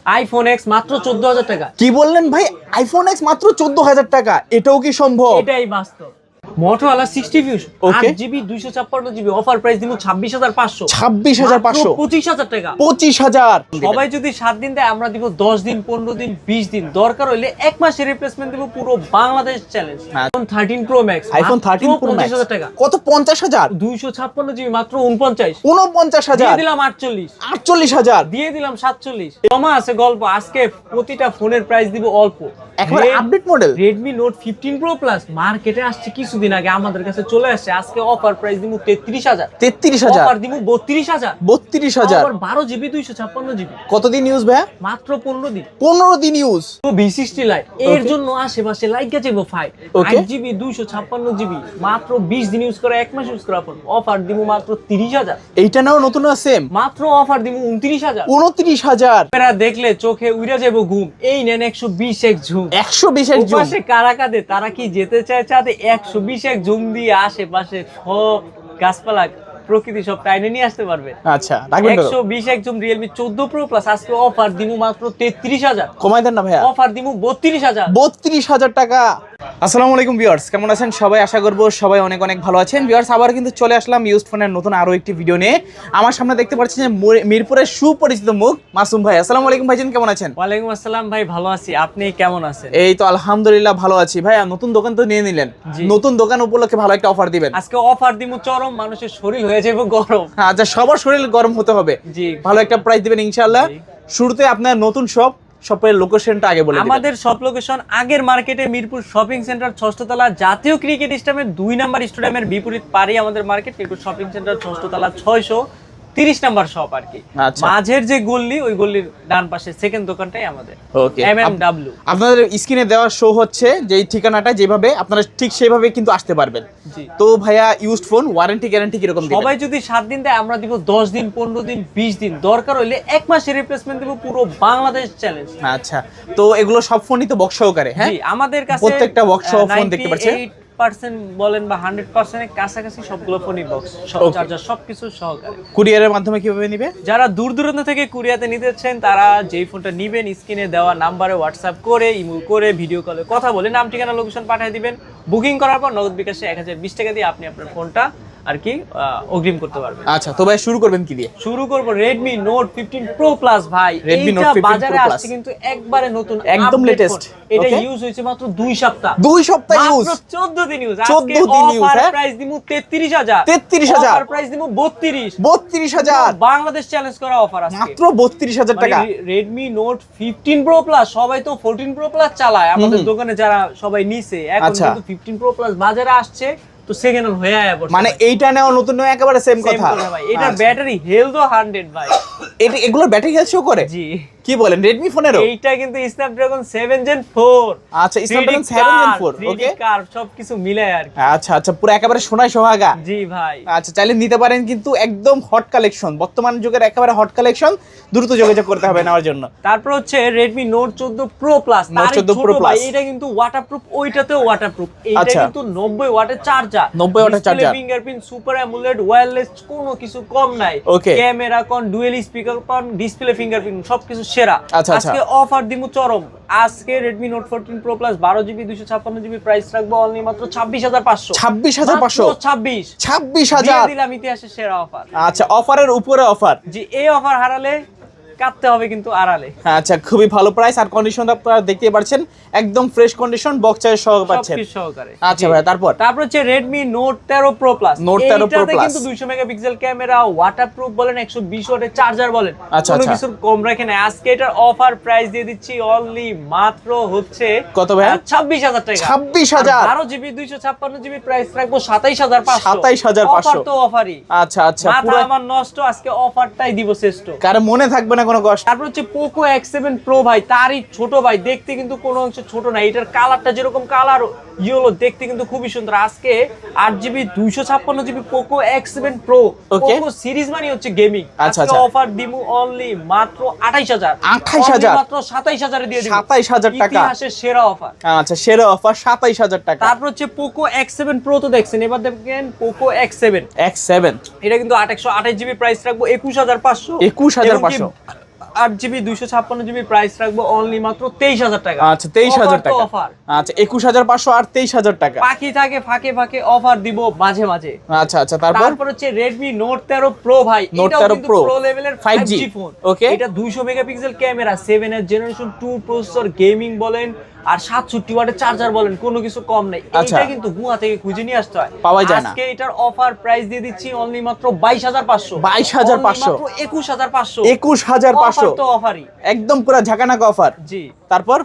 IPhone x মাত্র 14,000 টাকা। কি বললেন ভাই? আইফোন এক্স মাত্র 14,000 টাকা, এটাও কি সম্ভব? এটাই বাস্তব। Motorola 60 Fusion Okay. 8GB 256GB offer price দিব 26,500। 26,500 25,000 টাকা। 25,000। সবাই যদি 7 দিন দেয় আমরা দিব 10 দিন, 15 দিন, 20 দিন, দরকার হইলে 1 মাসের রিপ্লেসমেন্ট দিব, পুরো Bangladesh challenge. IPhone 13 Pro Max iPhone 13 Pro Max 50,000 টাকা। কত? 50,000। 256GB মাত্র 49। 49,000 দিয়ে দিলাম 48। 48,000 দিয়ে দিলাম 47। জমা আছে গল্প, আজকে প্রতিটা ফোনের প্রাইস দিব অল্প। একবার update model Redmi Note 15 Pro Plus মার্কেটে আসছে কিছুদিন আগে, আমাদের কাছে চলে আসছে। আজকে অফার প্রাইস দিব 33,000। 33,000 অফার দিব 32,000। 32,000 আবার 12GB 256GB। কতদিন ইউজ ভাই? মাত্র 15 দিন। 15 দিন ইউজ। তো V60 লাইট এর জন্য আশেপাশে লাইগা যাবো 5 Okay. 8GB 256GB মাত্র 20 দিন ইউজ করে, 1 মাস ইউজ করার পর অফার দিব মাত্র 30,000। এইটা নাও নতুন সেম মাত্র অফার দিব 29,000। 29,000। ক্যামেরা দেখলে চোখে উড়ে যাবো ঘুম। এই নেন 120x জুম। 120 জুম। পাশে কারা কাঁদে, তারা কি যেতে চায় চাঁদে? 120x জুম দিয়ে আশেপাশে সব গাছপালা প্রকৃতি সব টাইনে নিয়ে আসতে পারবে। আচ্ছা, রাখবেন কত? 120x zoom Realme 14 Pro Plus আজকে অফার দিমু মাত্র 33,000। কমাই দেন না ভাইয়া। অফার দিমু 32,000। 32,000 টাকা। আসসালামু আলাইকুম ভিউয়ার্স, কেমন আছেন সবাই? আশা করব সবাই অনেক অনেক ভালো আছেন। ভিউয়ার্স, আবার কিন্তু চলে আসলাম ইউজড ফোনের নতুন আরো একটি ভিডিও নিয়ে। আমার সামনে দেখতে পাচ্ছেন যে মিরপুরের সুপরিচিত মুখ মাসুম ভাই। আসসালামু আলাইকুম ভাইজান, কেমন আছেন? ওয়ালাইকুম আসসালাম ভাই, ভালো আছি। আপনি কেমন আছেন? এই তো আলহামদুলিল্লাহ ভালো আছি। ভাই নতুন দোকান তো নিয়ে নিলেন, জি। নতুন দোকান উপলক্ষে ভালো একটা অফার দিবেন। আজকে অফার দিমু চরম, মানুষের শরীর হয়ে যাবে গরম। আচ্ছা, সবার শরীর গরম হতে হবে, জি। ভালো একটা প্রাইস দিবেন ইনশাআল্লাহ। জি। শুরুতে আপনার নতুন শপের লোকেশনটা আগে বলে দিবেন। আমাদের শপ লোকেশন আগের মার্কেটে মিরপুর শপিং সেন্টার 6ষ্ঠ তলা, জাতীয় ক্রিকেট স্টেডিয়ামের 2 নাম্বার স্টেডিয়ামের বিপরীত পারে আমাদের মার্কেট। মিরপুর শপিং সেন্টার 6ষ্ঠ তলা 630 নাম্বার শপ আর কি। আচ্ছা। মাঝের যে গল্লি, ওই গল্লির ডান পাশে সেকেন্ড দোকানটাই আমাদের। ওকে। MMW। আপনাদের স্ক্রিনে দেওয়া শো হচ্ছে যে ঠিকানাটা, যেভাবে আপনারা ঠিক সেইভাবে কিন্তু আসতে পারবেন। জি। তো ভাইয়া ইউজড ফোন ওয়ারেন্টি গ্যারান্টি কি রকম দিবেন? সবাই যদি 7 দিন দেয় আমরা দিব 10 দিন, 15 দিন, 20 দিন, দরকার হইলে 1 মাসের রিপ্লেসমেন্ট দিব, পুরো বাংলাদেশ চ্যালেঞ্জ। আচ্ছা, তো এগুলো সব ফোনই তো বক্স সহকারে? হ্যাঁ, জি, আমাদের কাছে প্রত্যেকটা বক্স সহ ফোন দেখতে পাচ্ছেন। 98% বলেন বা 100% এর কাছাকাছি সবগুলো ফোনই বক্স, সব Okay. চার্জার সবকিছু সহকারে। কুরিয়ারের মাধ্যমে কিভাবে নিবে? যারা দূর দূরান্ত থেকে কুরিয়াতে নিতে চান তারা যেই ফোনটা নিবেন স্ক্রিনে দেওয়া নাম্বারে হোয়াটসঅ্যাপ করে, ইমো করে, ভিডিও কলে কথা বলে নাম ঠিকানা লোকেশন পাঠিয়ে দিবেন। বুকিং করার পর নগদ বিকাশে 1020 টাকা দিয়ে আপনি আপনার ফোনটা আর কি অগ্রিম করতে পারবেন। আচ্ছা, তো ভাই শুরু করবেন কি দিয়ে? শুরু করব Redmi Note 15 Pro Plus ভাই। Redmi Note এইটা 15 বাজারে Pro Plus। আসছে কিন্তু একবারে নতুন, একদম update latest। phone। এটা Okay. ইউজ হয়েছে মাত্র 2 সপ্তাহ। 2 সপ্তাহ ইউজ, মাত্র 14 দিন ইউজ। 14 দিন ইউজ। অফার হ্যাঁ, প্রাইস দিমু 33,000। 33,000। অফার প্রাইস দিমু 32। 32,000 বাংলাদেশ চ্যালেঞ্জ করা অফার আজকে। মাত্র 32,000 টাকা। Redmi Note 15 Pro Plus, সবাই তো 14 Pro Plus চালায় আমাদের দোকানে, যারা সবাই নিছে এখন আচ্ছা। কিন্তু 15 Pro Plus বাজারে আসছে, তো সেকেন্ড হ্যান্ড হয়ে আয়া পড়ছে। মানে এইটা নেওয়া নতুন নেওয়া একেবারে সেম Same কথা ভাই, এটার আচ্ছা। ব্যাটারি হেলথও 100 ভাই। এগুলোর ব্যাটারি হেলথ শো করে? জি। কি বলেন, রেডমি ফোনেরও? এইটা কিন্তু Snapdragon 7 Gen 4। আচ্ছা, Snapdragon 7 Gen 4, 3D ওকে। কার্ভ সবকিছু মিলায় আর কি। আচ্ছা আচ্ছা, পুরো একেবারে সোনায় সোহাগা। জি ভাই। আচ্ছা, চাইলে নিতে পারেন, কিন্তু একদম হট কালেকশন, বর্তমান যুগের একেবারে হট কালেকশন, দ্রুত যোগাযোগ করতে হবে নেওয়ার জন্য। তারপর হচ্ছে Redmi Note 14 Pro Plus। Note 14 Pro ভাই, Plus। এটা কিন্তু ওয়াটারপ্রুফ, ওইটাতেও ওয়াটারপ্রুফ। এইটা আচ্ছা। কিন্তু 90 ওয়াটের চার্জার। 90 ওয়াটের charger. Fingerprint, super AMOLED, wireless, কোনো কিছু কম নাই। Okay. ক্যামেরা কোন, ডুয়াল স্পিকার কোন, ডিসপ্লে ফিঙ্গারপ্রিন্ট সবকিছু সেরা। আচ্ছা, আচ্ছা। আজকে অফার দিমু চরম। আজকে Redmi Note 14 Pro Plus 12GB 256GB price রাখবো অনলি মাত্র 26,500। 26,500। 26 26,000 দিয়ে দিলাম ইতিহাসের সেরা অফার। আচ্ছা, অফারের উপরে অফার। জি, এই অফার হারালে কাটতে হবে কিন্তু আড়ালে। আচ্ছা, খুবই ভালো প্রাইস, আর কন্ডিশন আপনারা দেখতেই পাচ্ছেন একদম ফ্রেশ কন্ডিশন, বক্স চার্জ সহ পাচ্ছেন। সবকিছু সহকারে। আচ্ছা জি। ভাই, তারপর হচ্ছে Redmi Note 13 Pro Plus। Note 13 Pro এইটাতে Plus। কিন্তু 200 মেগাপিক্সেল ক্যামেরা, ওয়াটারপ্রুফ বলেন, 120 ওয়াটের চার্জার বলেন, আচ্ছা, কোনো আচ্ছা। কিছুর কম রাখে না। আজকে এটার অফার প্রাইস দিয়ে দিচ্ছি অনলি মাত্র হচ্ছে কত ভাই? 26,000 টাকা। 26,000। 12GB 256GB প্রাইস রাখবো 27,500। 27,500। অফার তো অফারই। আচ্ছা আচ্ছা, মাথা পুরো আমার নষ্ট, আজকে অফারটাই দিব শ্রেষ্ঠ। কারো মনে থাকবে না কোনো কষ্ট। তারপর হচ্ছে Poco X7 Pro ভাই, তারই ছোট ভাই, দেখতে কিন্তু কোনো অংশ ছোট না। এটার কালারটা যেরকম কালার ইয়েলো, দেখতে কিন্তু খুবই সুন্দর। আজকে 8GB 256GB Poco X7 Pro। Okay. Poco series মানে হচ্ছে গেমিং। আচ্ছা, আজকে আচ্ছা। অফার দিমু অনলি মাত্র 28,000। 28,000? মাত্র 27,000 এ দিয়ে দিমু। 27,000 টাকা। ইতিহাসের সেরা অফার। আচ্ছা, সেরা অফার 27,000 টাকা। তারপর হচ্ছে Poco X7 Pro তো দেখছেন, এবার দেখেন Poco X7। X7 এটা কিন্তু 828GB প্রাইস রাখবো 21,500। 21,500। 8GB 256GB প্রাইস রাখবো অনলি মাত্র 23000 টাকা। আচ্ছা 23000 টাকা অফার। আচ্ছা 21500 আর 23000 টাকা। বাকি থাকে ফাঁকে ফাঁকে অফার দিব মাঝে মাঝে। আচ্ছা আচ্ছা তারপর হচ্ছে Redmi Note 13 Pro ভাই, Note এটাও 13 কিন্তু Pro প্রো লেভেলের 5G ফোন। ওকে এটা 200 megapixel camera, 7th generation 2 processor, gaming বলেন আর 67 ওয়াটের চার্জার বলেন, কোনো কিছু কম নাই। এটা কিন্তু গুয়া থেকে খুঁজে নিয়ে আসতে হয়, পাওয়া যায় না। আজকে এটার অফার প্রাইস দিয়ে দিচ্ছি অনলি মাত্র 22500। 22500 মাত্র 21500। 21500 তো অফারই একদম পুরো ঝাঁকানাকা অফার। জি তারপর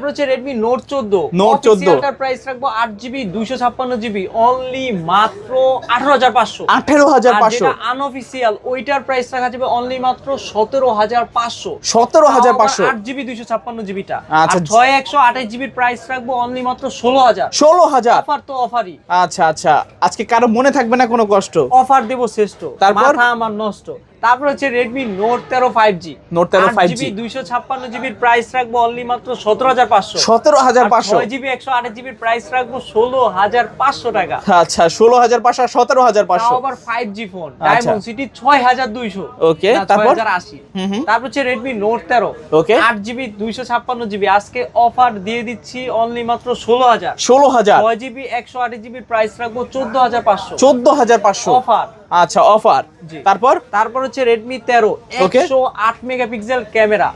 হচ্ছে Redmi Note 14 এটার প্রাইস রাখবো 8GB 256GB অনলি মাত্র 18500। 18500। যেটা আনঅফিশিয়াল ওইটার প্রাইস রাখা যাবে অনলি মাত্র 17500। 17500 8GB 256GB টা। আচ্ছা 6128GB এর প্রাইস রাখবো অনলি মাত্র 16000। 16000 অফার তো অফারই। আচ্ছা আচ্ছা আজকে কারো মনে থাকবে না কোনো কষ্ট, অফার দেব শ্রেষ্ঠ, তারপর মাথা আমার নষ্ট। তারপর হচ্ছে Redmi Note 13 5G, Note 13 5G 256GB এর প্রাইস রাখবো অনলি মাত্র 17500। 17500 6GB 128GB এর প্রাইস রাখবো 16500 টাকা। আচ্ছা 16500 আর 17500 তাও আবার 5G ফোন, Dimensity 6200। ওকে তারপর 6080। তারপর হচ্ছে Redmi Note 13 ওকে 8GB 256GB আজকে অফার দিয়ে দিচ্ছি অনলি মাত্র 16000। 16000 6GB 128GB এর প্রাইস রাখবো 14500। 14500 অফার। আচ্ছা অফার। তারপর হচ্ছে Redmi 13 108 megapixel camera.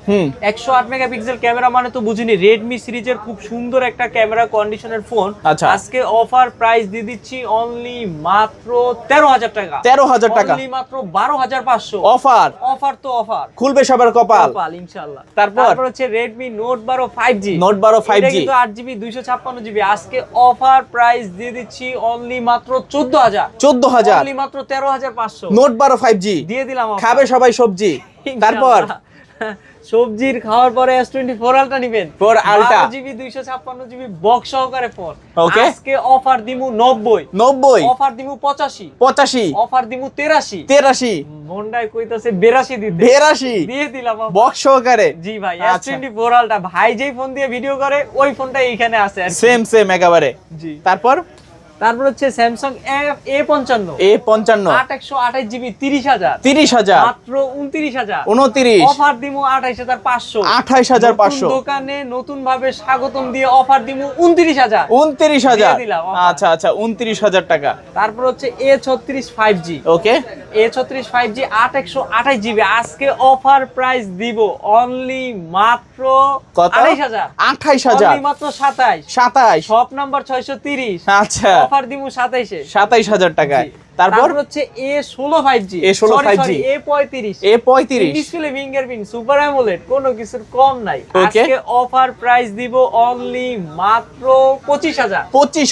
108 megapixel camera মানে তো বুঝিনি, Redmi সিরিজের খুব সুন্দর একটা ক্যামেরা কন্ডিশনের ফোন। আচ্ছা আজকে অফার প্রাইস দিয়ে দিচ্ছি অনলি মাত্র 13000 টাকা। 13000 টাকা অনলি মাত্র 12500। অফার তো অফার, খুলবে সবার কপাল ইনশাআল্লাহ। তারপর হচ্ছে Redmi Note 12 5G। Note 12 5G এটা কিন্তু 8GB 256GB আজকে অফার প্রাইস দিয়ে দিচ্ছি অনলি মাত্র 14000। অনলি মাত্র 13500। Note 12 5G দিয়ে দিলাম। খাবে সবাই সবজি। তারপর সবজির খাওয়ার পরে S24 আলট্রা নিবেন, 4 আলট্রা 12GB 256GB বক্স সহকারে ফোন। ওকে আজকে অফার দিমু 90, অফার দিমু 85, অফার দিমু 83, মন্ডায় কইতাছে 82 দিতে, 82 দিয়ে দিলাম বক্স সহকারে। জি ভাই S24 আলট্রা ভাই যেই ফোন দিয়ে ভিডিও করে ওই ফোনটা এইখানে আছে সেম একেবারে। জি তারপর হচ্ছে Samsung A55 8128GB 30000 মাত্র 29000। অফার দিমু 28500। দোকানে নতুন ভাবে স্বাগতম দিয়ে অফার দিমু 29000। আচ্ছা আচ্ছা 29000 টাকা। তারপর হচ্ছে A36 5G ওকে A36 5G 8128GB আজকে অফার প্রাইস দিব অনলি মাত্র 28000। অনলি মাত্র 27 শপ নাম্বার 630। আচ্ছা অফার দিমু 27000 টাকায়। তারপর হচ্ছে A16 5G A35 display fingerprint super AMOLED, কোনো কিছুর কম নাই। আজকে অফার প্রাইস দিব অনলি মাত্র 25000।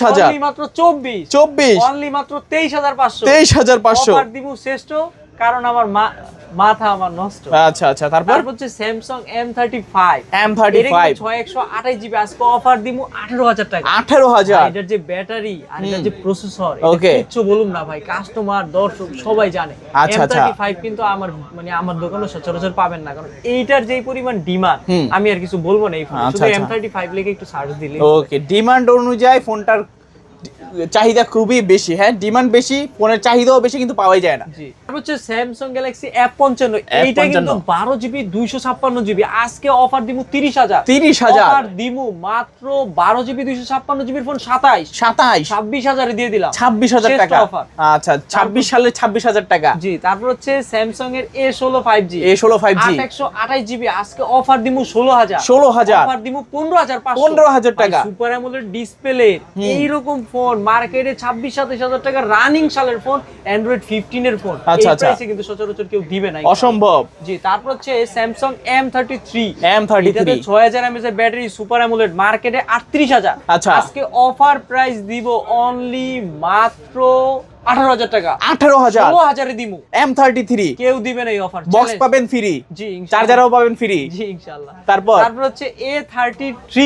অনলি মাত্র 24 অনলি মাত্র 23500। অফার দিব শ্রেষ্ঠ, কারণ আমার মাথা আমার নষ্ট। আচ্ছা আচ্ছা তারপর হচ্ছে Samsung M35 6128GB আজকে অফার দিমু 18000 টাকা। 18000 এটার যে ব্যাটারি আর এটার যে প্রসেসর কিচ্ছু বলুম না ভাই, কাস্টমার দর্শক সবাই জানে। M35 কিন্তু আমার দোকানে সচরাচর পাবেন না, কারণ এইটার যেই পরিমাণ ডিমান্ড আমি আর কিছু বলবো না। এই ফোন শুধু M35 লিখে একটু সার্চ দিলে ওকে, ডিমান্ড অনুযায়ী ফোনটার চাহিদা খুবই বেশি। হ্যাঁ ডিমান্ড বেশি, ফোনের চাহিদাও বেশি, কিন্তু পাওয়াই যায় না। জি হচ্ছে Samsung Galaxy F55 এইটা কিন্তু 12GB 256GB আজকে অফার দিমু 30000। অফার দিমু মাত্র 12GB 256GB এর ফোন 27000 এ দিয়ে দিলাম। 26000 টাকা অফার। আচ্ছা 26 সালে 26000 টাকা। জি তারপর হচ্ছে Samsung এর A16 5G 8128GB আজকে অফার দিমু 16000। অফার দিমু 15500 টাকা। সুপার অ্যামোলেড ডিসপ্লে এইরকম ফোন মার্কেটে 26-27000 টাকা রানিং সালের ফোন, Android 15 এর ফোন। এই প্রাইসে কিন্তু সচরাচর কেউ দিবে না, অসম্ভব। জি তারপর হচ্ছে Samsung M33 এটাতে 6000 mAh এর ব্যাটারি, সুপার অ্যামোলেড, মার্কেটে 38000। আজকে অফার প্রাইস দিব অনলি মাত্র 18000 টাকা। 18000 এ দিমু M33। কেউ দিবে না এই অফার। বক্স পাবেন ফ্রি, জি চার্জারও পাবেন ফ্রি, জি ইনশাআল্লাহ। তারপর হচ্ছে A33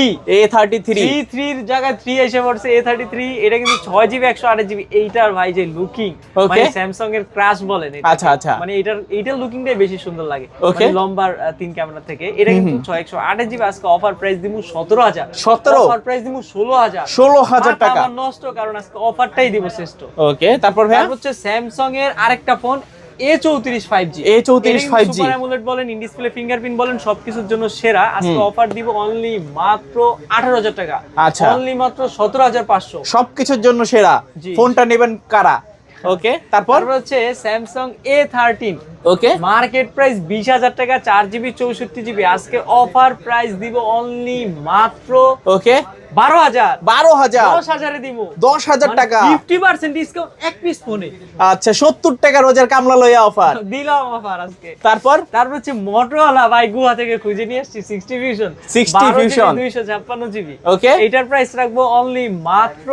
এর জায়গায় 3 এসে পড়ছে। A33 এটা কিন্তু 6GB 128GB। এইটার ভাই যে লুকিং, মানে Samsung এর ক্রাশ বলেন এটা। আচ্ছা আচ্ছা মানে এইটার লুকিংটাই বেশি সুন্দর লাগে, মানে লম্বার 3 ক্যামেরা থেকে। এটা কিন্তু 128GB আজকে অফার প্রাইস দিমু 17000। অফার প্রাইস দিমু 16000 টাকা। আমার নষ্ট, কারণ আজকে অফারটাই দিব শ্রেষ্ঠ। ওকে তারপর হচ্ছে Samsung এর আরেকটা phone A34 5G। A34 5G super AMOLED বলেন, ইন ডিসপ্লে ফিঙ্গারপ্রিন্ট বলেন, সবকিছুর জন্য সেরা। আজকে অফার দিব অনলি মাত্র 18,000 টাকা। আচ্ছা, অনলি মাত্র 17,500। সবকিছুর জন্য সেরা। জি। ফোনটা নেবেন কারা? ওকে, তারপর হচ্ছে স্যামসাং A13। ওকে, মার্কেট প্রাইস 20,000 টাকা, 4GB 64GB। আজকে অফার প্রাইস দিব অনলি মাত্র ওকে 12,000। 12,000 10,000 এ দিব। 10,000 টাকা। 50% ডিসকাউন্ট এক পিস ফোনে। আচ্ছা, 70 টাকা রোজার কামলা লইয়া অফার দিলাম অফার আজকে। তারপর হচ্ছে মোটরোলা ভাই, গুহা থেকে খুঁজে নিয়ে আসছি 60 Fusion। 60 Fusion 256GB। ওকে, এটার প্রাইস রাখবো অনলি মাত্র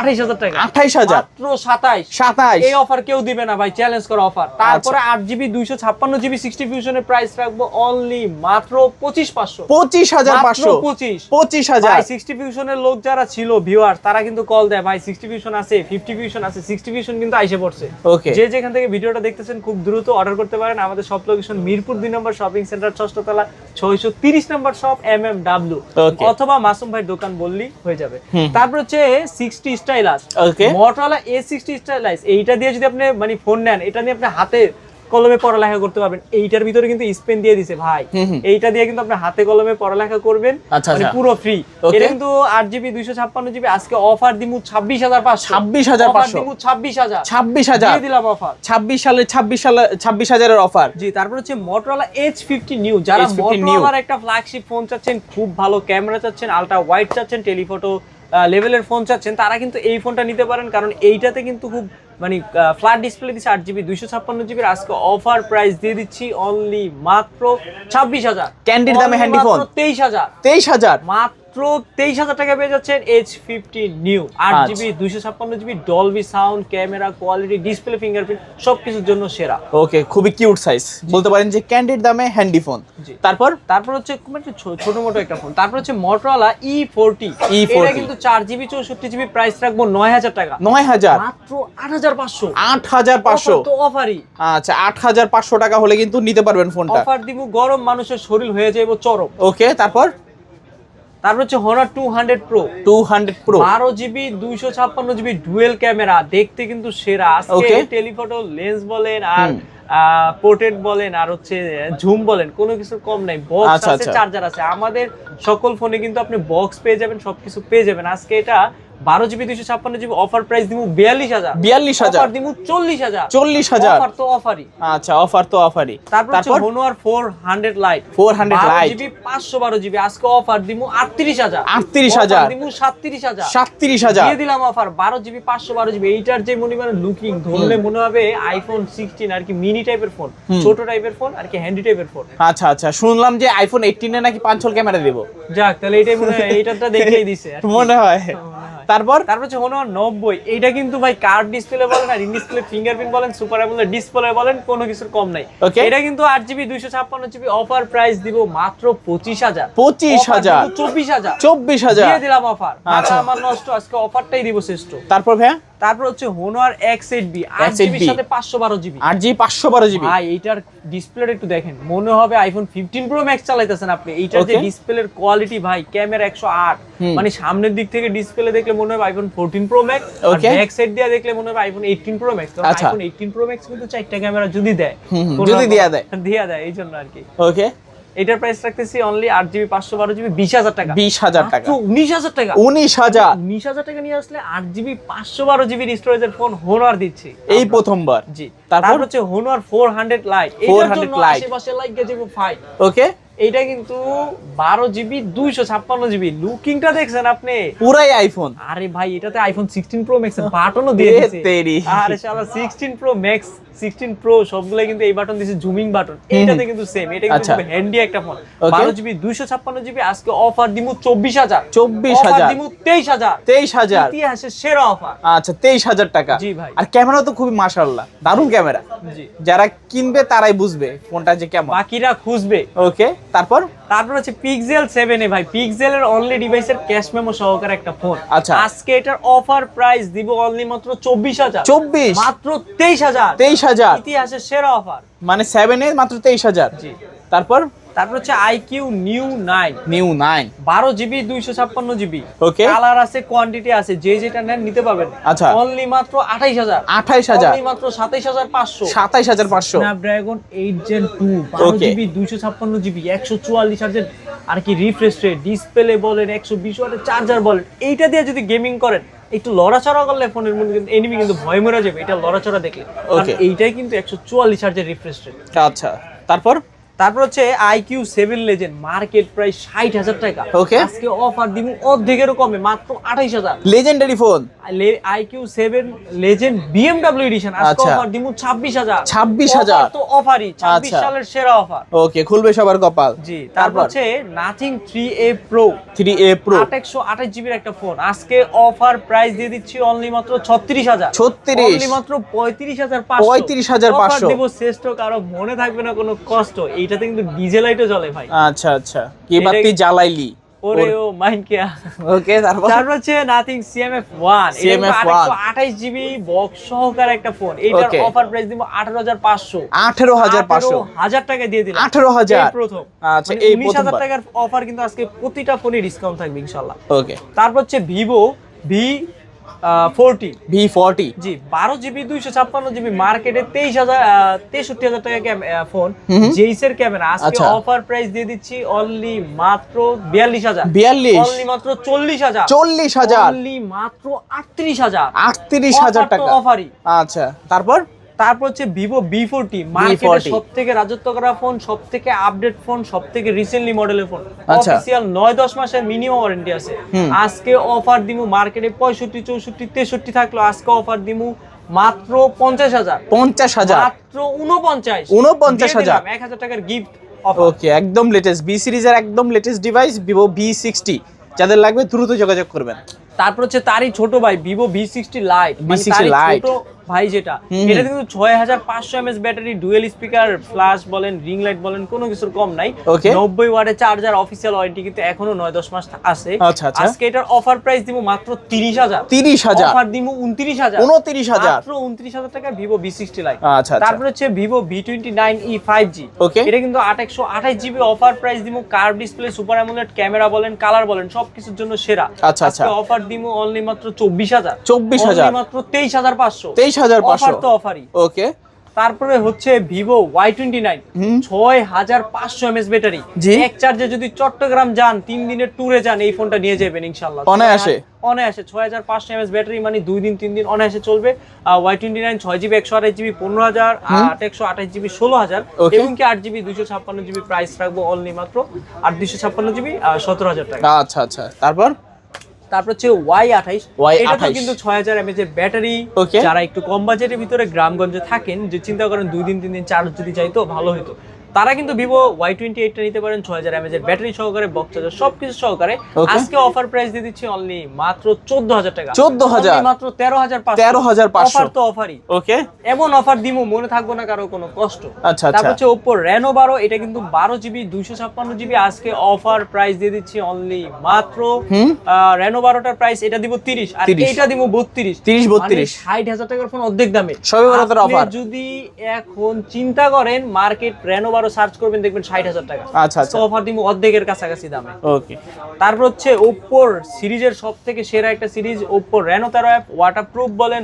28,000 টাকা। 28,000 মাত্র 27। এই অফার কেউ দিবে না ভাই, চ্যালেঞ্জ করা অফার। তারপরে 8GB 256GB 60 Fusion-এর প্রাইস রাখবো অনলি মাত্র 25,500। 25,500 25,000। ভাই 60 Fusion-এর লোক যারা ছিল ভিউয়ার, তারা কিন্তু কল দেয় ভাই 60 Fusion আছে, 50 Fusion আছে। 60 Fusion কিন্তু আইসে পড়ছে। ওকে, যে যেখান থেকে ভিডিওটা দেখতেছেন খুব দ্রুত অর্ডার করতে পারেন। আমাদের শপ লোকেশন মিরপুর 2 নম্বর শপিং সেন্টার, 6ষ্ঠ তলা, 630 নম্বর শপ, MMW। অথবা মাসুম ভাই দোকান বললেই হয়ে যাবে। তারপর হচ্ছে 60 স্টাইলাস। ওকে, মোটরোলা A60 স্টাইলাস। এইটা দিয়ে যদি আপনি মানে ফোন নেন, এটা নিয়ে আপনি হাতে কলমে পড়ালেখা করতে পারবেন। এইটার ভিতরে কিন্তু স্পেন দিয়ে দিছে ভাই। এইটা দিয়ে কিন্তু আপনি হাতে কলমে পড়ালেখা করবেন, মানে পুরো ফ্রি। এটা কিন্তু 8GB 256GB। আজকে অফার দিমু 26,500। 26,500 দিমু 26,000। 26,000 দিয়ে দিলাম অফার। 26,000 এর অফার। জি, তারপর হচ্ছে মোটরোলা H50 নিউ। যারা মোটরোলার একটা ফ্ল্যাগশিপ ফোন চাচ্ছেন, খুব ভালো ক্যামেরা চাচ্ছেন, আলট্রা ওয়াইড চাচ্ছেন, টেলিফটো লেভেলের ফোন চাচ্ছেন, তারা কিন্তু এই ফোনটা নিতে পারেন। কারণ এইটাতে কিন্তু খুব মানে ফ্ল্যাট ডিসপ্লে দিচ্ছে, 8GB 256GB। আজকে অফার প্রাইস দিয়ে দিচ্ছি অনলি মাত্র 26,000। ক্যান্ডির দামে হ্যান্ডি ফোন 23,000। 23,000 মাত্র 23,000 টাকা পেয়ে যাচ্ছেন H50 new. 8GB 256GB, Dolby sound, camera quality, display, fingerprint, সবকিছুর জন্য সেরা। ওকে, খুবই কিউট সাইজ, বলতে পারেন যে ক্যান্ডির দামে হ্যান্ডি ফোন। তারপর হচ্ছে খুব একটা ছোট মোটো একটা ফোন। তারপর হচ্ছে মোটরোলা E40। এটা কিন্তু 4GB 64GB, প্রাইস রাখবো 9,000 টাকা। 9,000 মাত্র 8,500। 8,500 তো অফারই। আচ্ছা, 8,500 টাকা হলে কিন্তু নিতে পারবেন ফোনটা। অফার দিব, গরম মানুষের শরীর হয়ে যাইবো চরম। ওকে, তারপর হচ্ছে Honor 200 Pro। 200 Pro 12GB 256GB dual camera, দেখতে কিন্তু সেরা। আজকে টেলিফটো লেন্স বলেন আর পোর্ট্রেট বলেন আর হচ্ছে জুম বলেন, কোনো কিছু কম নাই। বক্স আছে, চার্জার আছে। আমাদের সকল ফোনে কিন্তু আপনি বক্স পেয়ে যাবেন, সবকিছু পেয়ে যাবেন। আজকে এটা 12GB 256GB অফার প্রাইস দিমু 42,000। 42,000 অফার দিমু 40,000। 40,000 অফার তো অফারই। আচ্ছা, অফার তো অফারই। তারপর হচ্ছে Honor 400 Lite। 400 Lite 12GB 512GB। আজকে অফার দিমু 38,000। 38,000 দিমু 37,000। 37,000 দিয়ে দিলাম অফার 12GB 512GB। এইটার যে মনে লুকিং ধরলে মনে হবে আইফোন 16 আর কি, মিনি টাইপের ফোন, ছোট টাইপের ফোন আর কি, হ্যান্ডি টাইপের ফোন। আচ্ছা আচ্ছা, শুনলাম যে আইফোন 18 এ নাকি 5 ক্যামেরা দেব। যাক, তাহলে এটাই মনে হয়, এইটাটা দেখেই দিছে মনে হয়। তারপর হচ্ছে Honor 90। এইটা কিন্তু ভাই কার্ভ ডিসপ্লে বলেন আর ইন ডিসপ্লে ফিঙ্গারপ্রিন্ট বলেন, সুপার অ্যামোলেড ডিসপ্লে বলেন, কোনো কিছুর কম নাই। এটা কিন্তু 8GB 256GB অফার প্রাইস দিব মাত্র 25,000। 25,000 24,000 দিয়ে দিলাম অফার। আচ্ছা, আমার নষ্ট, আজকে অফারটাই দিব শ্রেষ্ঠ। তারপর হচ্ছে Honor X8B 8GB সাথে 512GB। 8GB 512GB। ভাই এইটার ডিসপ্লেটা একটু দেখেন, মনে হবে আইফোন 15 Pro Max চালাইতেছেন আপনি। এইটার যে ডিসপ্লের কোয়ালিটি ভাই, ক্যামেরা 108, মানে সামনের দিক থেকে ডিসপ্লে দেখলে মনে হবে আইফোন 14 Pro Max, আর ব্যাক সাইড দিয়ে দেখলে মনে হবে আইফোন 18 Pro Max। তো আইফোন 18 Pro Max কিন্তু 4টা ক্যামেরা যদি দেয়, দিয়া দেয় এইজন্য আর কি। ওকে, এটার প্রাইস রাখতেছি অনলি 8GB 512GB 20,000 টাকা। 20,000 টাকা। 19,000 টাকা। 19,000 টাকা নিয়ে আসলে 8GB 512GB স্টোরেজের ফোন Honor দিচ্ছি এই প্রথমবার। জি, তারপর হচ্ছে Honor 400 Lite। এটার জন্য আশেপাশে লাগবে যে 5। ওকে, এইটা কিন্তু 12GB 256GB। লুকিংটা দেখছেন আপনি, পুরাই আইফোন। আরে ভাই, এটাতে আইফোন 16 Pro Max এর বাটনও দিয়ে দিয়েছে। আরে শালা 16 Pro Max 16 Pro সবগুলাই কিন্তু এই বাটন দিয়েছে, জুমিং বাটন। এইটাতে কিন্তু সেম, এটা কিন্তু হ্যান্ডি একটা ফোন। 12GB 256GB আজকে অফার দিমু 24,000। 24,000 দিমু 23,000। 23,000 ইতিহাসের সেরা অফার। আচ্ছা, 23,000 টাকা। জি ভাই। আর ক্যামেরা তো খুবই মাশাআল্লাহ, দারুণ ক্যামেরা। জি, যারা কিনবে তারাই বুঝবে ফোনটা যে কেমন, বাকিরা খুঁজবে। ওকে, তারপর হচ্ছে Pixel 7a ভাই। পিক্সেলের অনলি ডিভাইসের ক্যাশ মেমো সহকারে একটা ফোন। আচ্ছা, আজকে এটার অফার প্রাইস দিব অনলি মাত্র 24,000। 24 মাত্র 23,000। 23,000 ইতিহাসের সেরা অফার। মানে 7 এ মাত্র 23,000। জি, তারপর তারপর হচ্ছে iQOO Neo 9 Neo 9 12GB 256GB। Okay, colour আছে, কোয়ান্টিটি আছে, যে যেটা নেন নিতে পারবেন। আচ্ছা, অনলি মাত্র 28000, 28000, অনলি মাত্র 27500, 27500। স্ন্যাপড্রাগন 8 Gen 2 12GB 256GB 144 হার্জের আর কি রিফ্রেশ রেট, ডিসপ্লে বলেন, 120 ওয়াটের চার্জার বলেন, এইটা দিয়ে যদি গেমিং করেন, একটু লড়াচড়া করলে ফোনের মধ্যে কিন্তু এনিমি কিন্তু ভয় মরে যাবে এটা লড়াচড়া দেখলে। ওকে, এইটাই কিন্তু 144 হার্জের রিফ্রেশ রেট। আচ্ছা, তারপর হচ্ছে আইকিউ 7 লেজেন্ড, মার্কেট প্রাইস 60000 টাকা। ওকে, আজকে অফার দিব অর্ধেকেরও কমে, মাত্র 28000। Legendary phone iQOO 7 legend BMW edition, আজকে অফার দিব 26000। 26000 তো অফারই 26 সালের সেরা অফার। ওকে, খুলবে সবার কপাল। জি, তারপর হচ্ছে nothing 3A Pro, 3A Pro 128GB এর একটা ফোন, আজকে অফার প্রাইস দিয়ে দিচ্ছি অনলি মাত্র 36000। 36, অনলি মাত্র 35500। 35500 দেব শ্রেষ্ঠ, কারো মনে থাকবে না কোনো কষ্ট। এইটাতে কিন্তু ডিজেল লাইটও জ্বলে ভাই। আচ্ছা আচ্ছা, কি বাতি জ্বালাইলি ওরে ও মাইন্ড কে। ওকে, তারপর হচ্ছে নাথিং CMF1, এটা 128GB বক্স সহকারে একটা ফোন। এইটার অফার প্রাইস দিব 18500। 18500 টাকা দিয়ে দিলাম। 18000 এই প্রথম। আচ্ছা, এই 19000 টাকার অফার কিন্তু আজকে প্রতিটা ফোনে ডিসকাউন্ট থাকবে ইনশাআল্লাহ। ওকে, তারপর হচ্ছে ভিভো V40 জি 12GB 256GB, মার্কেটে 63000 টাকা ফোন, জেইসের ক্যামেরা, আজকে অফার প্রাইস দিয়ে দিচ্ছি অনলি মাত্র 42000। অনলি মাত্র 40000। অনলি মাত্র 38000 টাকা অফারই। আচ্ছা, তারপর হচ্ছে ভিভো V40, মার্কেটে সবথেকে রাজত্ব করা ফোন, সবথেকে আপডেট ফোন, সবথেকে রিসেন্টলি মডেলের ফোন। অফিশিয়াল 9-10 মাসের মিনিমাম ওয়ারেন্টি আছে। আজকে অফার দিমু মার্কেটে 65, 64, 63 থাকলো, আজকে অফার দিমু মাত্র 50000। মাত্র 49000 1000 টাকার গিফট অফার। ওকে, একদম লেটেস্ট বি সিরিজের একদম লেটেস্ট ডিভাইস ভিভো V60, যাদের লাগবে দ্রুত যোগাযোগ করবেন। তারপর হচ্ছে তারই ছোট ভাই ভিভো V60 লাইট, ছোট ভাই যেটা, এটা কিন্তু 6500 mAh battery, dual speaker, flash বলেন, রিং লাইট বলেন, কোনো কিছুর কম নাই। 90 ওয়াটের চার্জার, অফিশিয়াল ওয়ারেন্টি কিন্তু এখনো 9-10 মাস আছে। আজকে এটার অফার প্রাইস দিব মাত্র 30000। অফার দিব 29000। মাত্র 29000 টাকা ভিভো V60 লাইট। তারপর হচ্ছে ভিভো V29e 5G, এটা কিন্তু 828GB, অফার প্রাইস দিব, curve display, super AMOLED, camera বলেন, কালার বলেন, সবকিছুর জন্য সেরা। আজকে অফার দিব অনলি মাত্র 24000। অনলি মাত্র 23500। অফার তো অফারই। ওকে, তারপরে হচ্ছে ভিভো Y29, 6500 mAh ব্যাটারি, এক চার্জে যদি চট্টগ্রাম যান, 3 দিনের ট্যুরে যান, এই ফোনটা নিয়ে যাবেন ইনশাআল্লাহ অনায়াসে। 6500 mAh ব্যাটারি মানে 2 দিন 3 দিন অনায়াসে চলবে। Y29 6GB 128GB 15000, 128GB 16000, এবং কি 8GB 256GB, প্রাইস রাখবো অনলি মাত্র 256GB 17000 টাকা। আচ্ছা আচ্ছা, তারপর হচ্ছে Y28, এটা তো কিন্তু 6000 mAh এর ব্যাটারি। যারা একটু কম বাজেটের ভিতরে গ্রামগঞ্জে থাকেন, যে চিন্তা করেন 2 দিন 3 দিন চার্জ যদি চাইতো ভালো হতো, তারা কিন্তু ভিভো Y28 টা নিতে পারেন 6000 mAh এর ব্যাটারি সহকারে, বক্স চার্জার সবকিছু সহকারে। আজকে অফার প্রাইস দিয়ে দিচ্ছি অনলি মাত্র 14000 টাকা। 14000, মাত্র 13500। অফার তো অফারই। ওকে, এমন অফার দিমু মনে থাকবো না কারো কোনো কষ্ট। আচ্ছা, তারপর হচ্ছে Oppo Reno 12, এটা কিন্তু 12GB 256GB, আজকে অফার প্রাইস দিয়ে দিচ্ছি অনলি মাত্র Reno 12টার প্রাইস এটা দিব 30, আর এটা দিব 32। 60000 টাকার ফোন অর্ধেক দামে। অফার যদি এখন চিন্তা করেন মার্কেট Reno 12 সার্চ করবেন, দেখবেন 60000 টাকা। আচ্ছা আচ্ছা, অফার দিব অর্ধেকের কাছাকাছি দামে। ওকে, তারপর হচ্ছে Oppo সিরিজের সবথেকে সেরা একটা series Oppo Reno 13F, waterproof বলেন,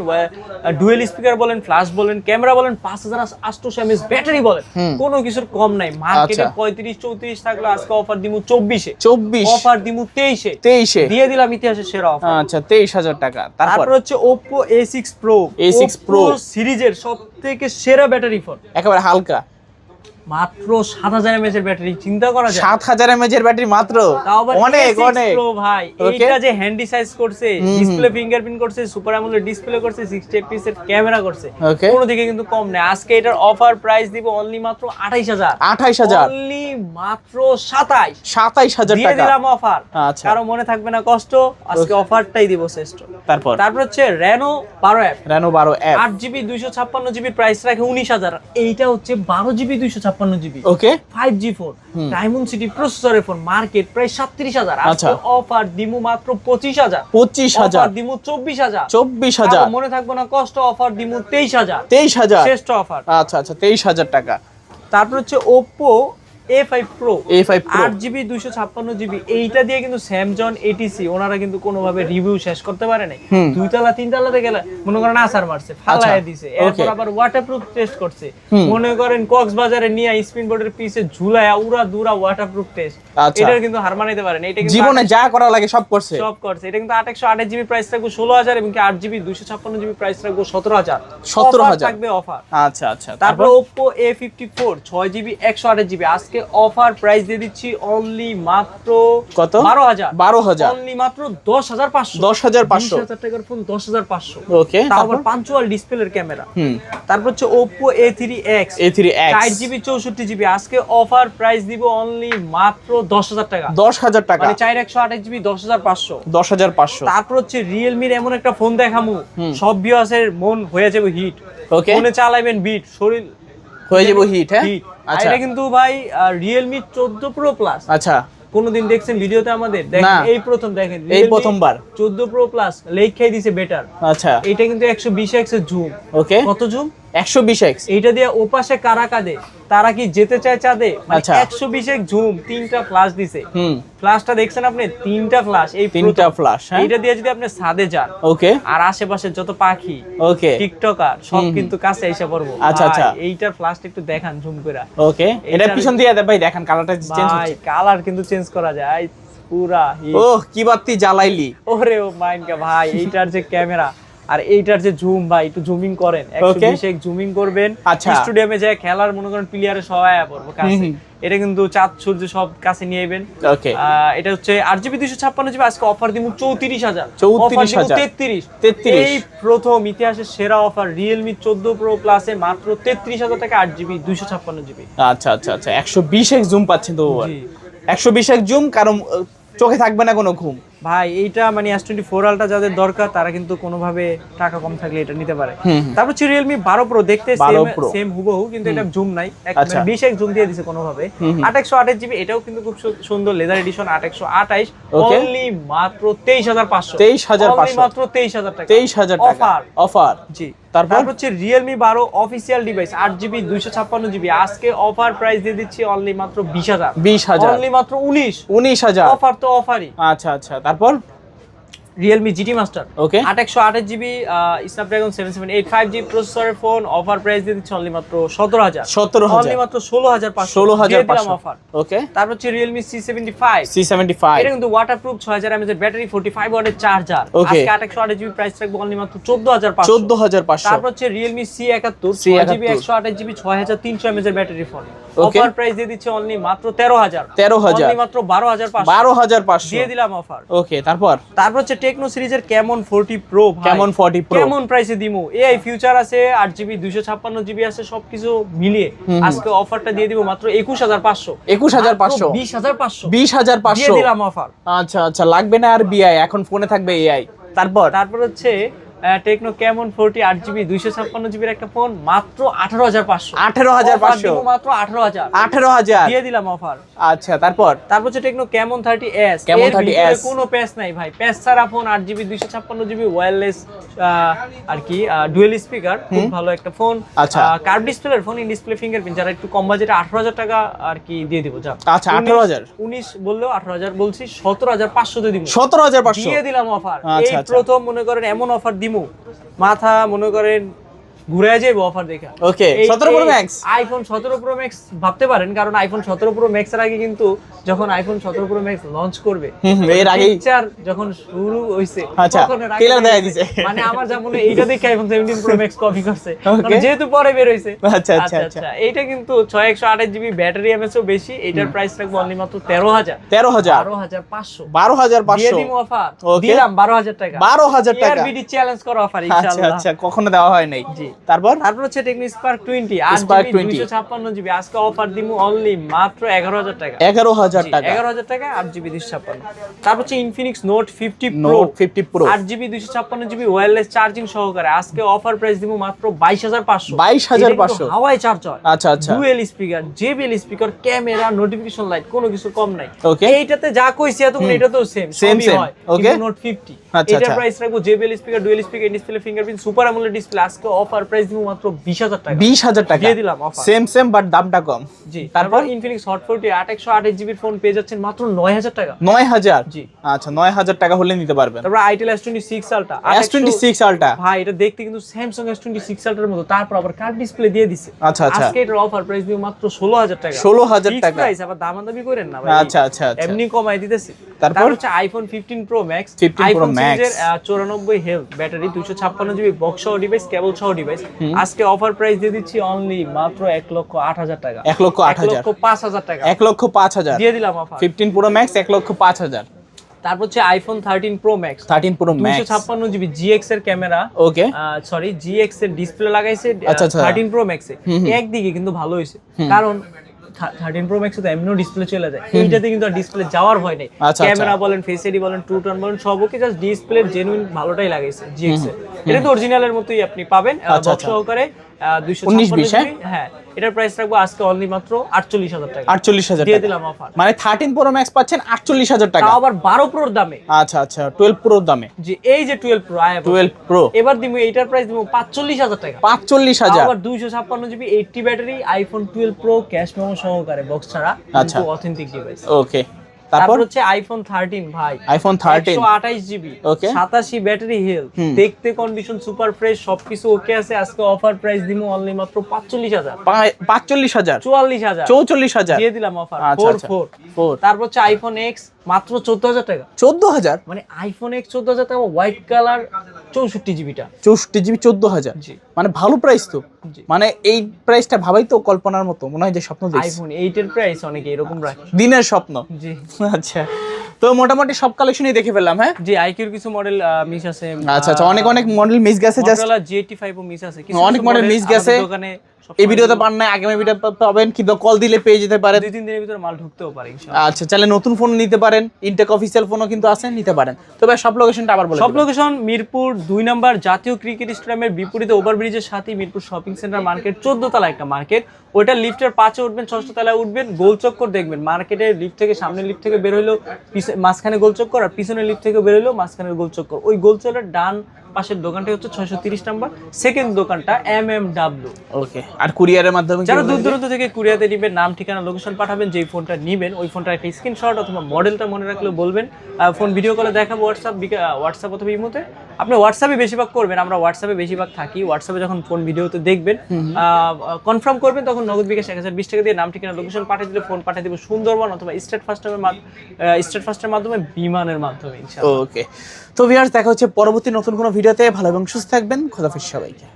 ডুয়েল স্পিকার বলেন, ফ্ল্যাশ বলেন, ক্যামেরা বলেন, 5800 mAh ব্যাটারি বলেন, কোনো কিছুর কম নাই। মার্কেটে 35-34 থাকলো, আজকে অফার দিমু 24, অফার দিমু 23 দিয়ে দিলাম ইতিহাসের সেরা অফার। আচ্ছা, 23000 টাকা। তারপর হচ্ছে Oppo A6 Pro সিরিজের সবথেকে সেরা ব্যাটারি ফোন, একেবারে হালকা, মাত্র 7000 mAh এর ব্যাটারি। চিন্তা করা যায় 7000 mAh এর ব্যাটারি মাত্র, অনেক অনেক ভাই। এইটা যে হ্যান্ডি সাইজ করছে, ডিসপ্লে ফিঙ্গারপ্রিন্ট করছে, সুপার অ্যামোলেড ডিসপ্লে করছে, 60 fps এর ক্যামেরা করছে, কোনো দিকে কিন্তু কম নেই। আজকে এটার অফার প্রাইস দিব অনলি মাত্র 28000। অনলি মাত্র 27000 টাকা দিয়ে দিলাম অফার। কারো মনে থাকবে না কষ্ট, আজকে অফারটাই দিব শ্রেষ্ঠ। তারপর হচ্ছে Reno 12F, 8GB 256GB, price রাখে 19000। এইটা হচ্ছে 12GB 256GB, ওকে, 5G ফোন, ডায়মন্ড প্রসেসরের ফোন, মার্কেট প্রায় 37000। আজকে অফার দিমু মাত্র 25000। অফার দিমু 24000। মনে থাকবে না কষ্ট, অফার দিমু 23000। শ্রেষ্ঠ অফার। আচ্ছা আচ্ছা, 23000 টাকা। তারপর হচ্ছে Oppo A5 Pro A5 Pro 8GB 256GB এইটা দিয়ে কিন্তু স্যামসং এটিসি ওনারা কিন্তু কোনোভাবে রিভিউ শেষ করতে পারে নাই। দুই তলা তিন তলাতে গেলে মনে করেন আসার মারছে, ফালায় দিছে, এরপর আবার ওয়াটারপ্রুফ টেস্ট করছে। মনে করেন কক্সবাজারে নিয়ে স্পিন বোর্ডের পিছে ঝুলায়া উড়া দুরা ওয়াটারপ্রুফ টেস্ট, এটা কিন্তু হার মানাইতে পারে না। এটা কিন্তু জীবনে যা করা লাগে সব করছে। এটা কিন্তু 828GB প্রাইস থাকবে 16000 এবং 8GB 256GB প্রাইস থাকবে 17000 থাকবে অফার। আচ্ছা আচ্ছা। তারপর Oppo A54 6GB 128GB আজকে অফার প্রাইস দিয়ে দিচ্ছি অনলি মাত্র কত? 12000 অনলি মাত্র 10500 20000 টাকার ফোন 10500। ওকে, তারপর পাঞ্চুয়াল ডিসপ্লের ক্যামেরা। তারপর হচ্ছে Oppo A3X 8GB 64GB আজকে অফার প্রাইস দিব অনলি মাত্র 10000 টাকা 10000 টাকা মানে 4128GB 10500। তারপর হচ্ছে Realme এর এমন একটা ফোন দেখামু সব ভিউয়ার্সের মন হয়ে যাবে হিট। ওকে, ফোনে চালাবেন বিট শরীর হয়ে যাবে হিট। হ্যাঁ আচ্ছা, এটা কিন্তু ভাই Realme 14 Pro Plus। আচ্ছা, কোনদিন দেখছেন ভিডিওতে আমাদের? দেখেন এই প্রথম, দেখেন এই প্রথমবার 14 Pro Plus লেখাই দিছে বেটার। আচ্ছা, এটা কিন্তু 120x এর জুম। ওকে, কত জুম? 120x। এইটা দিয়ে ওপাশে কারা কাঁদে, তারা কি যেতে চায় চাঁদে? আচ্ছা, 120x জুম, তিনটা ফ্ল্যাশ দিছে। ফ্ল্যাশটা দেখছেন আপনি? তিনটা ফ্ল্যাশ, এই তিনটা ফ্ল্যাশ। এইটা দিয়ে যদি আপনি ছাদে যান, ওকে, আর আশেপাশে যত পাখি, ওকে, টিকটকার সব কিন্তু কাছে এসে পড়বো। আচ্ছা আচ্ছা, এইটার ফ্ল্যাশটা একটু দেখান জুম করে। ওকে, এটা পিছন দিয়ে ভাই দেখেন কালারটা চেঞ্জ হচ্ছে। কালার কিন্তু চেঞ্জ করা যায় পুরা। ওহ, কি বাতি জ্বালাইলি। ওরে ও মাইনকা ভাই, এইটার যে ক্যামেরা আর এইটার যে জুম ভাই, একটু জুমিং করেন, 120x জুমিং করবেন। স্টেডিয়ামে যায় খেলার মনে করেন প্লেয়ারের সবাই পড়বো কাছে। এটা কিন্তু চাঁদ সূর্য সব কাছে নিয়ে যাবেন। ওকে, এটা হচ্ছে 8GB 256GB আজকে অফার দিব 34000 33 এই প্রথম ইতিহাসের সেরা অফার Realme 14 Pro Plus এ মাত্র 33000 টাকা 8GB 256GB। আচ্ছা আচ্ছা আচ্ছা, 120x জুম পাচ্ছেন তো। 120x জুম, কারণ চোখে থাকবে না কোনো ঘুম ভাই। এইটা মানে S24 Ultra যাদের দরকার তারা কিন্তু কোনোভাবে টাকা কম থাকলে এটা নিতে পারে। তারপর হচ্ছে Realme 12 Pro দেখতে সেম হুবহু, কিন্তু এটা জুম নাই, 20x জুম দিয়ে দিছে কোনোভাবে। 828GB এটাও কিন্তু খুব সুন্দর লেদার এডিশন 828 অনলি মাত্র 23500 অনলি মাত্র 23000 টাকা অফার। জি, তারপর হচ্ছে Realme 12 official device 8GB 256GB আজকে অফার প্রাইস দিয়ে দিচ্ছি অনলি মাত্র 20000 অনলি মাত্র 19000 অফার তো অফারই। আচ্ছা আচ্ছা, তারপর Realme GT Master ওকে 828GB Snapdragon 778 5G প্রসেসরের ফোন অফার প্রাইস দিয়ে দিচ্ছে অনলি মাত্র 17000 অনলি মাত্র 16500 অফার। ওকে, তারপর হচ্ছে Realme C75 এটা কিন্তু ওয়াটারপ্রুফ 6000 mAh এর ব্যাটারি 45 ওয়াটের চার্জার আজকে 828GB প্রাইস রাখবো অনলি মাত্র 14500। তারপর হচ্ছে Realme C71 6GB 128GB 6300 mAh এর ব্যাটারি ফোন অফার প্রাইস দিয়ে দিচ্ছে অনলি মাত্র 13000 অনলি মাত্র 12500 দিয়ে দিলাম অফার। ওকে, তারপর হচ্ছে টেকনো সিরিজের Camon 40 Pro কেমন প্রাইসে দিমু? AI ফিউচার আছে, 8GB 256GB আছে, সবকিছু মিলিয়ে আজকে অফারটা দিয়ে দিব মাত্র 21500 20500 দিয়ে দিলাম অফার। আচ্ছা আচ্ছা, লাগবে না আর বিআই, এখন ফোনে থাকবে AI। তারপর হচ্ছে টেকনো Camon 40 8GB 256GB এর একটা ফোন মাত্র 18500 মাত্র 18000 দিয়ে দিলাম অফার। আচ্ছা, তারপর হচ্ছে টেকনো Camon 30s কোনো প্যাচ নাই ভাই, প্যাচ ছাড়া ফোন 8GB 256GB ওয়্যারলেস আর কি ডুয়াল স্পিকার, খুব ভালো একটা ফোন। আচ্ছা, কার্ভ ডিসপ্লের ফোন, ইন ডিসপ্লে ফিঙ্গারপ্রিন্ট, যারা একটু কম বাজেটে 18000 টাকা আর কি দিয়ে দিব। যা আচ্ছা, 18000 19 বললেও 18000 বলছি, 17500 দিয়ে দিব। 17500 দিয়ে দিলাম অফার। এই প্রথম মনে করেন এমন অফার দিমু মাথা মনে করেন ঘুরে যাইবো অফার দেখা। ওকে, 17 Pro Max iPhone 17 Pro Max ভাবতে পারেন, কারণ iPhone 17 Pro Max এর আগে কিন্তু যখন iPhone 17 Pro Max লঞ্চ করবে এর আগে পিকচার যখন শুরু হইছে তখন ক্লিয়ার দেখাই দিছে, মানে আমার যা মনে এইটা দেখে iPhone 17 Pro Max কপি করছে, কারণ যেহেতু পরে বের হইছে। আচ্ছা আচ্ছা আচ্ছা, এইটা কিন্তু 6128GB ব্যাটারি এমএএইচ ও বেশি, এটার প্রাইস রাখবো অনলি মাত্র 13500 দিয়ে দিব অফার। দিলাম 12000 টাকা 12000 টাকা বিডি চ্যালেঞ্জ করা অফার ইনশাআল্লাহ। আচ্ছা আচ্ছা, কখনো দেওয়া হয় নাই। জি, তারপর হচ্ছে টেকনো স্পার্ক 20 8GB 256GB আজকে অফার দিমু অনলি মাত্র 11000 টাকা 11000 টাকা 8GB 256। তারপর হচ্ছে Infinix Note 50 Pro 8GB 256GB wireless charging সহকারে আজকে অফার প্রাইস দিমু মাত্র 22500 হাওয়াই চার্জ হয়। আচ্ছা আচ্ছা, dual speaker, JBL speaker, camera, notification light, কোনো কিছু কম নাই। ওকে, এইটাতে যা কইছি এতক্ষণ এটাতেও সেম হয়। ওকে, Note 50 এটার প্রাইস রাখবো JBL speaker, dual speaker, display fingerprint, super AMOLED display আজকে অফার অফার প্রাইস দিব মাত্র 20,000 টাকা। 20,000 টাকা দিয়ে দিলাম অফার। সেম বাট দামটা কম। জি, তারপর ইনফিনিক্স হট 40 8128 জিবির ফোন পেয়ে যাচ্ছেন মাত্র 9,000 টাকা। 9,000? জি। আচ্ছা 9,000 টাকা হলে নিতে পারবেন। তারপর itel S26 ultra. S26 ultra ভাই এটা দেখতে কিন্তু স্যামসাং S26 আলট্রার মতো, তারপর আবার কার্ভ ডিসপ্লে দিয়ে দিছে। আচ্ছা আচ্ছা। আজকে এটার অফার প্রাইস দিব মাত্র 16,000 টাকা। 16,000 টাকা প্রাইস, আবার দামাদামি করেন না ভাই। আচ্ছা আচ্ছা আচ্ছা। এমনি কমাই দিতেছি। তারপর হচ্ছে iPhone 15 pro max. 15 Pro iPhone Max। সিরিজের 94 হেলথ ব্যাটারি, 256 জিবি বক্স সহ ডিভাইস, কেবল সহ ডিভাইস। আজকে অফার প্রাইস দিয়ে দিচ্ছি অনলি মাত্র 1,08,000 টাকা। 1,08,000 1,05,000 টাকা 1,05,000 দিয়ে দিলাম অফার। 15 pro max 1,05,000। তারপর হচ্ছে iPhone 13 pro max. 13 pro max 256 GB GX এর ক্যামেরা, ওকে সরি GX এর ডিসপ্লে লাগাইছে আচ্ছা, আচ্ছা। 13 প্রো ম্যাক্সে। একদিকে কিন্তু ভালো হয়েছে, কারণ 13 প্রো ম্যাক্সে তো এমনিও ডিসপ্লে চলে যায়, এইটাতে কিন্তু আর ডিসপ্লে যাওয়ার ভয় নেই। আচ্ছা, ক্যামেরা বলেন, ফেস আইডি বলেন, ট্রু টোন বলেন, সবকে জাস্ট ডিসপ্লে জেনুইন ভালোটাই লাগাইছে GX এর। এটা তো অরিজিনালের মতোই আপনি পাবেন আচ্ছা, বক্স আচ্ছা। সহকারে 19 256 20, জিবি। হ্যাঁ, এটার প্রাইস রাখবো আজকে অনলি মাত্র 48,000 টাকা। 48,000 দিয়ে টাকা দিলাম অফার। মানে 13 প্রো ম্যাক্স পাচ্ছেন 48,000 টাকা। তাও আবার 12 প্রোর দামে। আচ্ছা আচ্ছা 12 প্রোর দামে। জি, এই যে 12 প্রো 12 প্রো এবার দিব, এইটার প্রাইস দিব 45,000 টাকা। 45,000 আবার 256 GB 80 battery, iPhone 12 pro cash memo সহকারে বক্স ছাড়া, আচ্ছা। কিন্তু অথেন্টিক ডিভাইস। ওকে তারপর তারপর হচ্ছে আইফোন 13 ভাই, আইফোন 13 128 জিবি, ওকে 87 ব্যাটারি হেলথ, দেখতে কন্ডিশন সুপার ফ্রেশ, সবকিছু ওকে আছে। আজকে অফার প্রাইস দিব অনলি মাত্র 45,000। 45,000 44,000 44,000 দিয়ে দিলাম অফার। আচ্ছা, আচ্ছা। 4 তারপর হচ্ছে আইফোন এক্স মাত্র 14,000 টাকা। 14,000 মানে আইফোন এক্স 14,000 টাকা, হোয়াইট কালার 64 জিবিটা। 64 জিবি 14,000 জি। মানে ভালো প্রাইস তো। জি। মানে এই প্রাইসটা ভাবাই তো কল্পনার মতো, মনে হয় যে স্বপ্ন দেখছি। আইফোন 8 এর প্রাইস অনেকে এরকম রাখে। দিনের স্বপ্ন। জি। আচ্ছা তো মোটামুটি সব কালেকশনই দেখে ফেললাম। হ্যাঁ জি, আইকিউর কিছু মডেল মিস আছে। আচ্ছা আচ্ছা অনেক অনেক মডেল মিস গেছে, জাস্ট Motorola GT5 ও মিস আছে। কিছু অনেক মডেল মিস গেছে। দোকানে এই ভিডিওতে পান না, আগামী ভিডিও পাবেন, কিন্তু কল দিলে পেয়ে যেতে পারেন। 2-3 দিনের ভিতরে মাল ঢুকতেও পারে ইনশাআল্লাহ। আচ্ছা চাইলে নতুন ফোন নিতে পারেন, ইনটেক অফিসিয়াল ফোনও কিন্তু আছে, নিতে পারেন। তবে সব লোকেশনটা আবার বলে সব দিবেন। লোকেশন মিরপুর 2 নাম্বার জাতীয় ক্রিকেট স্টেডিয়ামের বিপরীতে ওভারব্রিজের সাথে মিরপুর শপিং সেন্টার মার্কেট, 14 তলা একটা মার্কেট। ওইটা লিফটের 5-এ উঠবেন, 6ষ্ঠ তলায় উঠবেন, গোল চক্কর দেখবেন। মার্কেটের লিফট থেকে, সামনের লিফট থেকে বের হইলো মাঝখানে গোল চক্কর, আর পিছনের লিফট থেকে বের হইলো মাঝখানের গোল চক্কর। ওই গোল চক্করের ডান পাশের দোকানটা হচ্ছে 630 নাম্বার, সেকেন্ড দোকানটা MMW। ওকে আর কুরিয়ারের মাধ্যমে যারা দূর দূরান্ত থেকে কুরিয়াতে নিবেন, নাম ঠিকানা লোকেশন পাঠাবেন, যেই ফোনটা নিবেন ওই ফোনটার একটা স্ক্রিনশট অথবা মডেলটা মনে রাখলেও বলবেন। ফোন ভিডিও কলে দেখাবো হোয়াটসঅ্যাপ অথবা ইমোতে। আপনি হোয়াটসঅ্যাপে বেশিরভাগ করবেন, আমরা হোয়াটসঅ্যাপে বেশিরভাগ থাকি। হোয়াটসঅ্যাপে যখন ফোন ভিডিওতে দেখবেন, কনফার্ম করবেন, তখন নগদ বিকাশ 1020 টাকা দিয়ে নাম ঠিকানা লোকেশন পাঠিয়ে দিলে ফোন পাঠিয়ে দিব সুন্দরবন অথবা স্টেট ফার্স্টের মাধ্যমে, বিমানের মাধ্যমে ইনশাআল্লাহ। ওকে তো ভিউয়ার্স দেখা হচ্ছে পরবর্তী নতুন কোনো ভিডিওতে। ভালো এবং সুস্থ থাকবেন, খোদাফেজ সবাইকে।